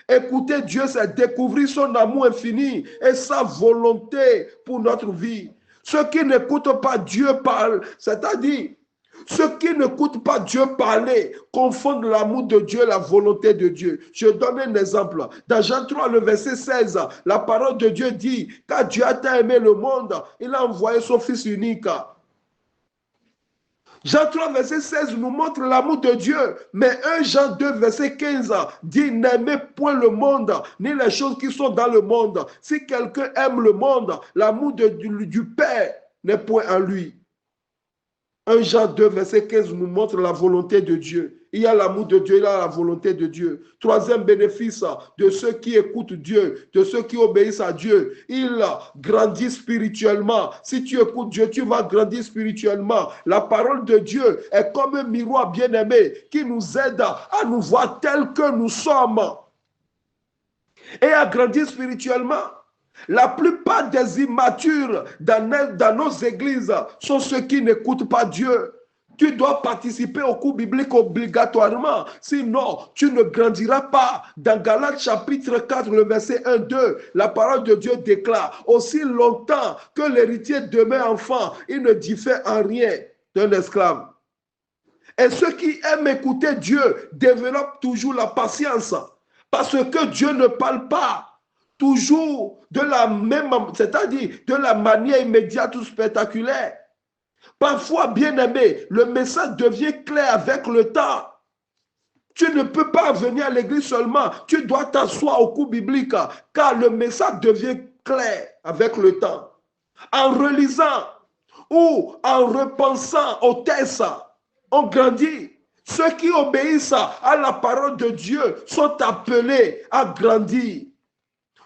Écouter Dieu, c'est découvrir son amour infini et sa volonté pour notre vie. Ceux qui n'écoutent pas Dieu parler, c'est-à-dire ceux qui n'écoutent pas Dieu parler, confondent l'amour de Dieu et la volonté de Dieu. Je donne un exemple. Dans Jean 3, le verset 16, la parole de Dieu dit, car Dieu a tant aimé le monde, il a envoyé son Fils unique. Jean 3, verset 16 nous montre l'amour de Dieu. Mais 1 Jean 2, verset 15 dit, n'aimez point le monde, ni les choses qui sont dans le monde. Si quelqu'un aime le monde, l'amour du Père n'est point en lui. 1 Jean 2, verset 15 nous montre la volonté de Dieu. Il y a l'amour de Dieu, il y a la volonté de Dieu. Troisième bénéfice de ceux qui écoutent Dieu, de ceux qui obéissent à Dieu, ils grandissent spirituellement. Si tu écoutes Dieu, tu vas grandir spirituellement. La parole de Dieu est comme un miroir bien-aimé qui nous aide à nous voir tels que nous sommes et à grandir spirituellement. La plupart des immatures dans nos églises sont ceux qui n'écoutent pas Dieu. Tu dois participer au cours biblique obligatoirement, sinon tu ne grandiras pas. Dans Galates chapitre 4, le verset 1-2, la parole de Dieu déclare, aussi longtemps que l'héritier demeure enfant, il ne diffère en rien d'un esclave. Et ceux qui aiment écouter Dieu développent toujours la patience, parce que Dieu ne parle pas toujours de la même, c'est-à-dire de la manière immédiate ou spectaculaire. Parfois, bien aimé, le message devient clair avec le temps. Tu ne peux pas venir à l'église seulement, tu dois t'asseoir au cours biblique, car le message devient clair avec le temps. En relisant ou en repensant au texte, on grandit. Ceux qui obéissent à la parole de Dieu sont appelés à grandir.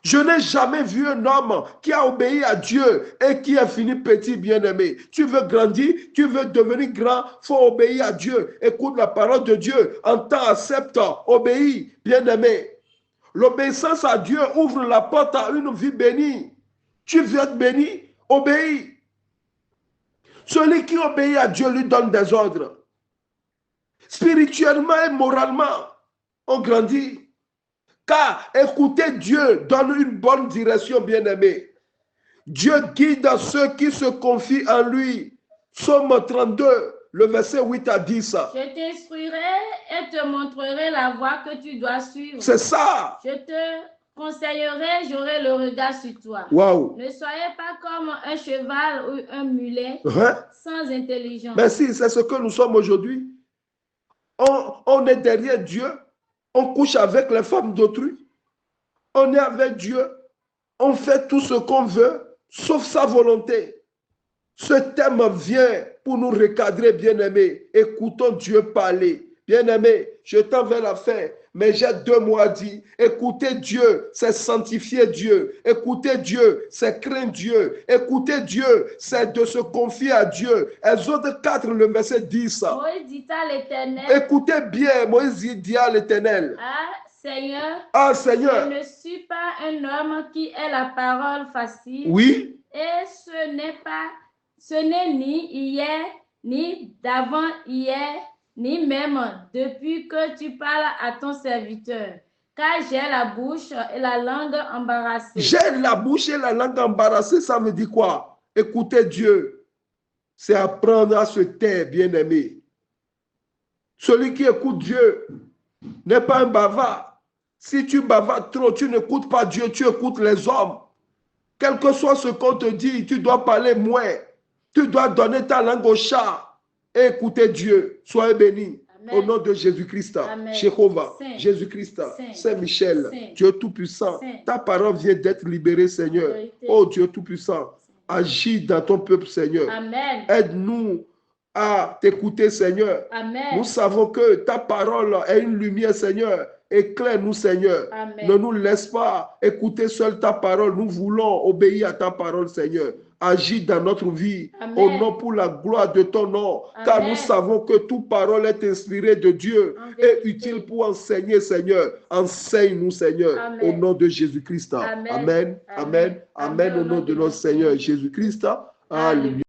Je n'ai jamais vu un homme qui a obéi à Dieu et qui a fini petit, bien-aimé. Tu veux grandir, tu veux devenir grand, il faut obéir à Dieu. Écoute la parole de Dieu, entends, accepte, obéis, bien-aimé. L'obéissance à Dieu ouvre la porte à une vie bénie. Tu veux être béni, obéis. Celui qui obéit à Dieu lui donne des ordres. Spirituellement et moralement, on grandit. Car écouter Dieu donne une bonne direction, bien-aimé. Dieu guide ceux qui se confient en lui. Psaume 32, le verset 8 à 10. Je t'instruirai et te montrerai la voie que tu dois suivre. C'est ça. Je te conseillerai, j'aurai le regard sur toi. Wow. Ne soyez pas comme un cheval ou un mulet sans intelligence. Mais si, c'est ce que nous sommes aujourd'hui. On est derrière Dieu. On couche avec les femmes d'autrui. On est avec Dieu. On fait tout ce qu'on veut, sauf sa volonté. Ce thème vient pour nous recadrer, bien-aimés. Écoutons Dieu parler. Bien-aimés, je tends vers la fin. Mais j'ai 2 mois dit, écouter Dieu, c'est sanctifier Dieu. Écouter Dieu, c'est craindre Dieu. Écouter Dieu, c'est de se confier à Dieu. Exode 4, le verset 10. Moïse dit à l'Éternel, Écoutez bien, Moïse dit à l'Éternel, ah Seigneur, je ne suis pas un homme qui ait la parole facile. Oui. Et ce n'est ni hier, ni d'avant-hier, ni même depuis que tu parles à ton serviteur, car j'ai la bouche et la langue embarrassées. J'ai la bouche et la langue embarrassée, ça veut dire quoi? Écouter Dieu, c'est apprendre à se taire, bien-aimé. Celui qui écoute Dieu n'est pas un bavard. Si tu bavardes trop, tu n'écoutes pas Dieu, tu écoutes les hommes. Quel que soit ce qu'on te dit, tu dois parler moins. Tu dois donner ta langue au chat et écouter Dieu. Soyez bénis. Au nom de Jésus-Christ, Jéhovah, Jésus-Christ, Saint-Michel, Dieu Tout-Puissant, ta parole vient d'être libérée, Seigneur. Oh Dieu Tout-Puissant, agis dans ton peuple, Seigneur. Aide-nous à t'écouter, Seigneur. Nous savons que ta parole est une lumière, Seigneur. Éclaire-nous, Seigneur. Ne nous laisse pas écouter seule ta parole. Nous voulons obéir à ta parole, Seigneur. Agis dans notre vie. Au nom pour la gloire de ton nom. Car nous savons que toute parole est inspirée de Dieu et utile pour enseigner, Seigneur. Enseigne-nous, Seigneur. Au nom de Jésus-Christ. Amen. Amen. Amen. Au nom de notre Seigneur Jésus-Christ. Alléluia.